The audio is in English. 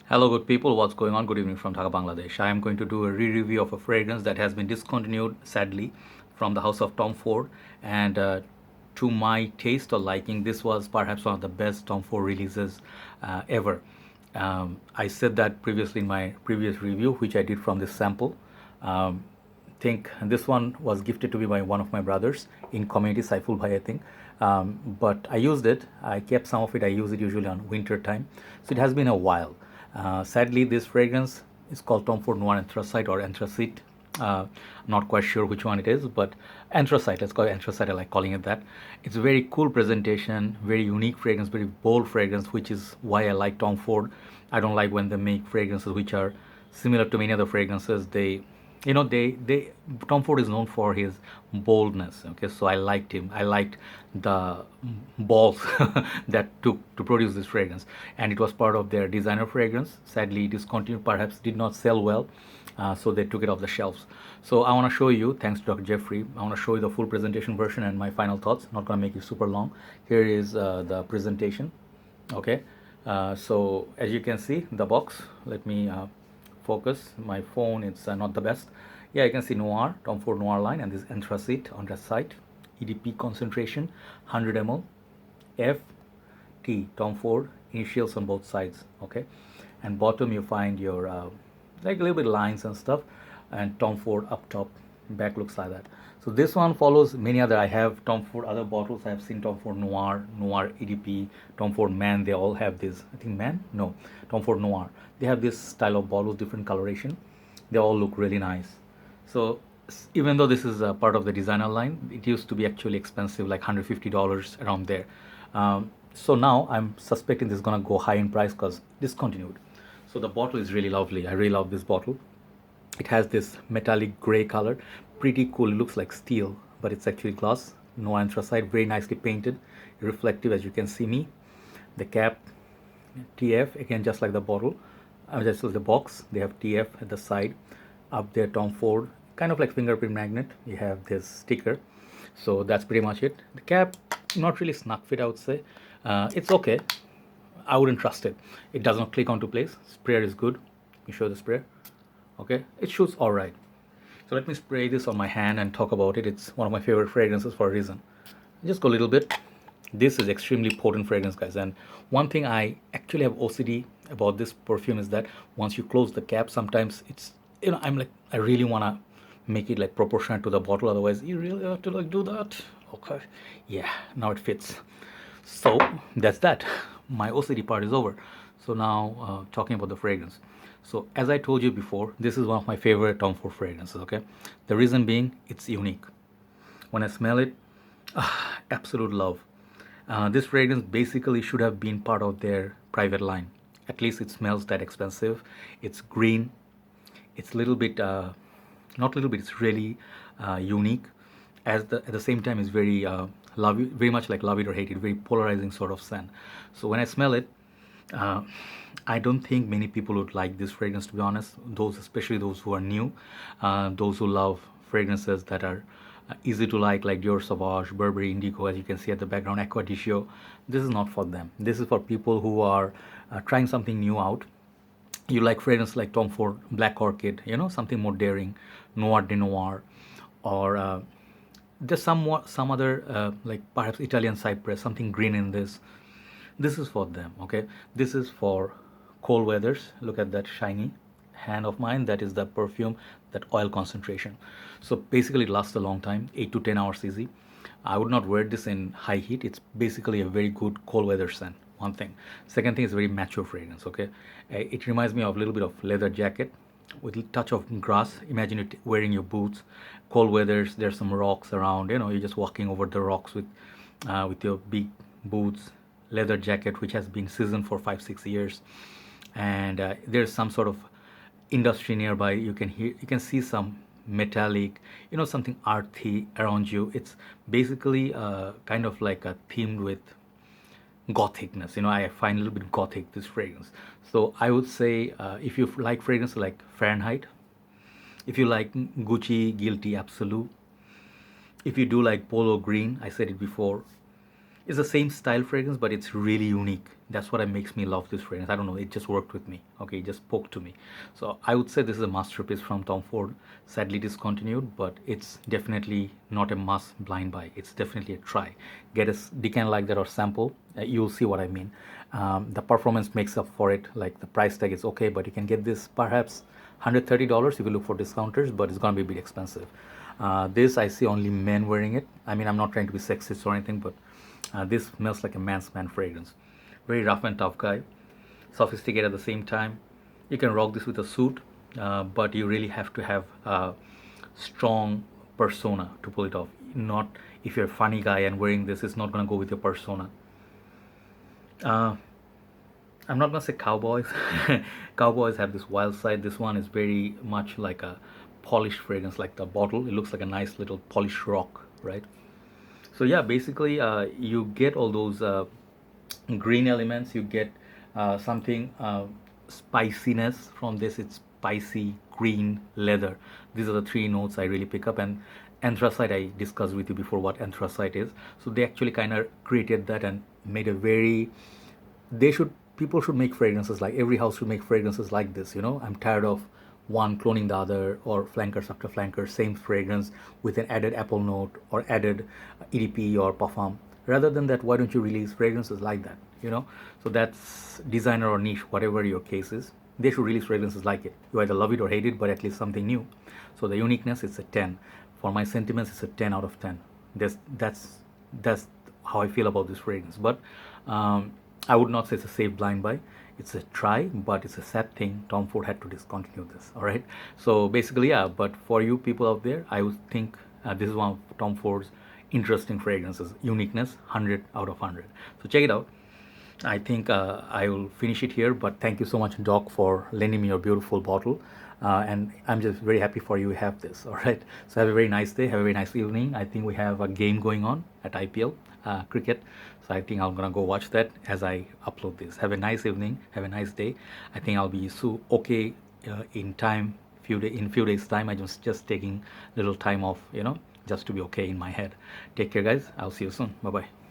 Hello, good people. What's going on? Good evening from Dhaka, Bangladesh. I am going to do a re-review of a fragrance that has been discontinued, sadly, from the house of Tom Ford. And to my taste or liking, this was perhaps one of the best Tom Ford releases ever. I said that previously in my previous review, which I did from this sample. Think this one was gifted to me by one of my brothers in community, Saiful Bhai, I think. But I used it. I kept some of it. I use it usually on winter time. So it has been a while. Sadly, this fragrance is called Tom Ford Noir Anthracite or Anthracite. Not quite sure which one it is, but Anthracite. Let's call it Anthracite. I like calling it that. It's a very cool presentation, very unique fragrance, very bold fragrance, which is why I like Tom Ford. I don't like when they make fragrances which are similar to many other fragrances. They Tom Ford is known for his boldness. Okay, so I liked him. I liked the balls that took to produce this fragrance, and it was part of their designer fragrance. Sadly discontinued, perhaps did not sell well, so they took it off the shelves. So I want to show you, thanks to Dr. Jeffrey, I want to show you the full presentation version and my final thoughts. Not going to make it super long. Here is the presentation. Okay, so as you can see the box, let me focus my phone. It's not the best. Yeah, you can see Noir, Tom Ford Noir line, and this Anthracite on the site. EDP concentration 100 ml. F T Tom Ford initials on both sides. Okay, and bottom you find your like a little bit lines and stuff, and Tom Ford up top. Back looks like that. So this one follows many other. I have Tom Ford other bottles. I have seen Tom Ford Noir, Noir EDP, Tom Ford Man. They all have this. I think Man, no, Tom Ford Noir. They have this style of bottles, different coloration. They all look really nice. So even though this is a part of the designer line, it used to be actually expensive, like $150 around there. So now I'm suspecting this is gonna go high in price because discontinued. So the bottle is really lovely. I really love this bottle. It has this metallic gray color, pretty cool. It looks like steel, but it's actually glass. No anthracite, very nicely painted, reflective as you can see me. The cap, TF, again just like the bottle, just like the box. They have TF at the side. Up there, Tom Ford, kind of like fingerprint magnet. You have this sticker. So that's pretty much it. The cap, not really snug fit, I would say. It's okay. I wouldn't trust it. It does not click onto place. Sprayer is good. Let me show the sprayer. Okay, it shoots all right. So let me spray this on my hand and talk about it. It's one of my favorite fragrances for a reason. Just go a little bit. This is extremely potent fragrance, guys. And one thing I actually have OCD about this perfume is that once you close the cap, sometimes it's, I'm like, I really want to make it like proportionate to the bottle. Otherwise, you really have to like do that. Okay, yeah, now it fits. So that's that. My OCD part is over. So now talking about the fragrance. So as I told you before, this is one of my favorite Tom Ford fragrances. Okay, the reason being it's unique. When I smell it, absolute love. This fragrance basically should have been part of their private line. At least it smells that expensive. It's green. It's a little bit, not little bit. It's really unique. At the same time, it's very very much like love it or hate it. Very polarizing sort of scent. So when I smell it, uh, I don't think many people would like this fragrance, to be honest. Those, especially those who are new, those who love fragrances that are easy to like Dior Sauvage, Burberry Indigo, as you can see at the background, Aqua di Gio. This is not for them. This is for people who are trying something new out. You like fragrance like Tom Ford Black Orchid, something more daring, Noir de Noir, or there's some other like perhaps Italian Cypress, something green in this. This is for them. Okay, this is for cold weathers. Look at that shiny hand of mine. That is the perfume, that oil concentration. So basically it lasts a long time, 8 to 10 hours easy. I would not wear this in high heat. It's basically a very good cold weather scent. One thing. Second thing is very mature fragrance. Okay, it reminds me of a little bit of leather jacket with a touch of grass. Imagine it wearing your boots. Cold weathers. There's some rocks around. You're just walking over the rocks with your big boots, leather jacket which has been seasoned for 5-6 years, and there's some sort of industry nearby. You can see some metallic, something earthy around you. It's basically kind of like a themed with gothicness. I find a little bit gothic this fragrance. So I would say if you like fragrance like Fahrenheit, if you like Gucci Guilty Absolute, if you do like Polo Green, I said it before, It's the same style fragrance, but it's really unique. That's what makes me love this fragrance. I don't know, it just worked with me. Okay, it just spoke to me. So I would say this is a masterpiece from Tom Ford. Sadly discontinued, but it's definitely not a must blind buy. It's definitely a try. Get a decant like that or sample. You'll see what I mean. The performance makes up for it. Like the price tag is okay, but you can get this perhaps $130 if you look for discounters, but it's gonna be a bit expensive. This I see only men wearing it. I mean, I'm not trying to be sexist or anything, but this smells like a man's man fragrance. Very rough and tough guy, sophisticated at the same time. You can rock this with a suit, but you really have to have a strong persona to pull it off. Not if you're a funny guy and wearing this, it's not gonna go with your persona. Uh, I'm not gonna say cowboys. Cowboys have this wild side. This one is very much like a polished fragrance, like the bottle. It looks like a nice little polished rock, right? So yeah, basically you get all those green elements. You get something spiciness from this. It's spicy green leather. These are the three notes I really pick up. And anthracite, I discussed with you before what anthracite is. So they actually kind of created that and made a very, they should, people should make fragrances like, every house should make fragrances like this. I'm tired of one cloning the other, or flankers after flankers, same fragrance with an added apple note or added EDP or parfum. Rather than that, why don't you release fragrances like that? So that's designer or niche, whatever your case is. They should release fragrances like it. You either love it or hate it, but at least something new. So the uniqueness is a 10. For my sentiments, it's a 10 out of 10. That's how I feel about this fragrance. But I would not say it's a safe blind buy. It's a try, but it's a sad thing Tom Ford had to discontinue this. All right. So basically, yeah. But for you people out there, I would think this is one of Tom Ford's interesting fragrances. Uniqueness, 100 out of 100. So check it out. I think I will finish it here. But thank you so much, Doc, for lending me your beautiful bottle. And I'm just very happy for you to have this. All right. So have a very nice day. Have a very nice evening. I think we have a game going on at IPL cricket. So I think I'm gonna go watch that as I upload this. Have a nice evening. Have a nice day. I think I'll be so okay in time. In few days time. I just taking little time off. Just to be okay in my head. Take care, guys. I'll see you soon. Bye bye.